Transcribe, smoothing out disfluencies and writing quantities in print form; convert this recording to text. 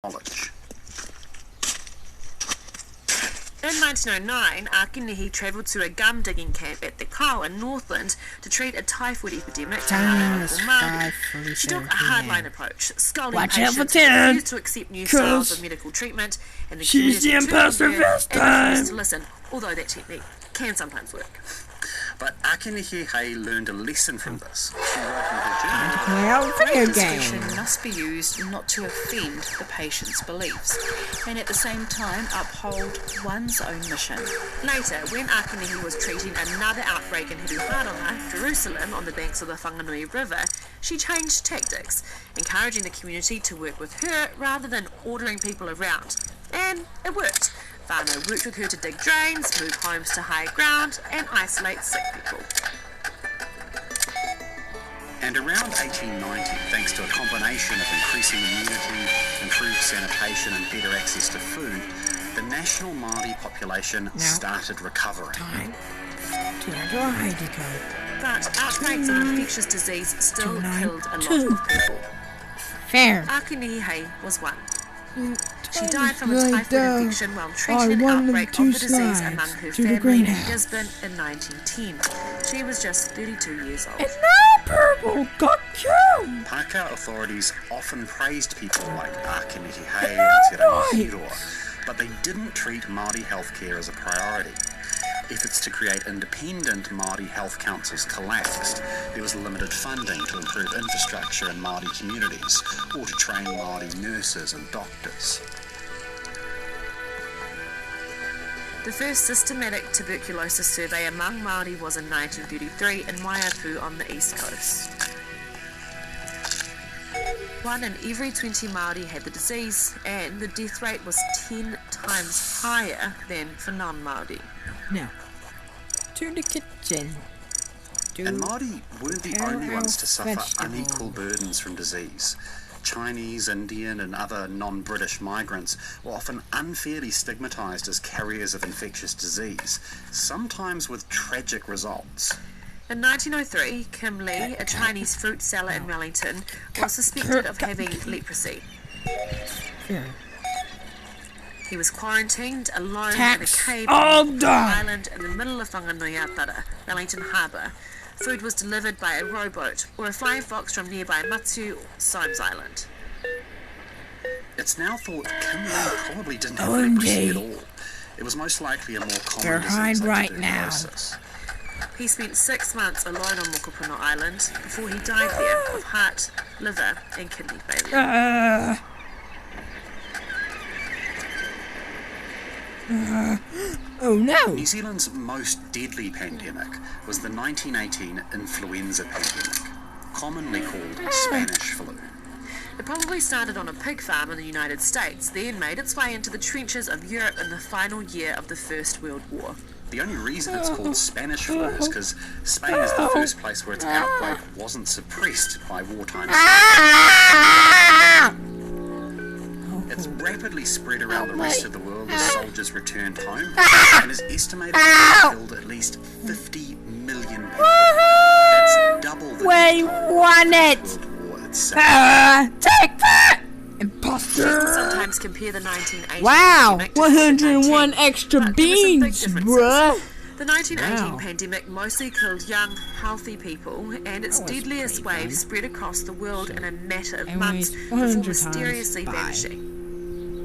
knowledge. In 1909, Ākinihi travelled to a gum digging camp at Te Kau in Northland to treat a typhoid epidemic to local Māori. She took a hardline approach, scolding patients who refused to accept new styles of medical treatment, and the community turned on her and refused to listen, although that technique can sometimes work. But Ākinihi learned a lesson from this. She wrote in her journal, Great discretion must be used not to offend the patient's beliefs, and at the same time uphold one's own mission. Later, when Ākinihi was treating another outbreak in Hiruharanga, Jerusalem, on the banks of the Whanganui River, she changed tactics, encouraging the community to work with her rather than ordering people around. And it worked. Whānau worked with her to dig drains, move homes to higher ground, and isolate sick people. And around 1890, thanks to a combination of increasing immunity, improved sanitation and better access to food, the national Māori population started recovering. But outbreaks of infectious disease still killed a lot of people. Ākinihi was one. She died from a typhoid infection while treating an outbreak of the disease among her family in Gisborne in 1910. She was just 32 years old. And now Purple got killed! Pākehā authorities often praised people like Ākinihi and Te Rangihiroa, but they didn't treat Māori healthcare as a priority. Efforts to create independent Māori health councils collapsed. There was limited funding to improve infrastructure in Māori communities or to train Māori nurses and doctors. The first systematic tuberculosis survey among Māori was in 1933 in Waiapu on the east coast. 1 in every 20 Māori had the disease, and the death rate was 10 times higher than for non-Māori. Now, to the kitchen. And Māori weren't the only ones to suffer unequal burdens from disease. Chinese, Indian and other non-British migrants were often unfairly stigmatised as carriers of infectious disease, sometimes with tragic results. In 1903, Kim Lee, a Chinese fruit seller in Wellington, was suspected of having leprosy. He was quarantined alone in a cave on an island in the middle of Whanganui-a-Tara, Wellington Harbour. Food was delivered by a rowboat or a flying fox from nearby Matsu, Symes Island. It's now thought Kim Lee probably didn't have leprosy at all. It was most likely a more common disease like tuberculosis. He spent 6 months alone on Mokopuna Island before he died there of heart, liver and kidney failure. Oh no! New Zealand's most deadly pandemic was the 1918 influenza pandemic, commonly called Spanish flu. It probably started on a pig farm in the United States, then made its way into the trenches of Europe in the final year of the First World War. The only reason it's called Spanish flu is because Spain is the first place where its outbreak wasn't suppressed by wartime. It's rapidly spread around the rest of the world as soldiers returned home, and is estimated to have killed at least 50 million people. That's double the World War itself. Take that! Imposter! People sometimes compare the 1918 Wow! pandemic to 101 COVID-19, extra but there were some big beans, differences. bruh! The 1918 pandemic mostly killed young, healthy people, and its deadliest wave spread across the world in a matter of months before mysteriously vanishing.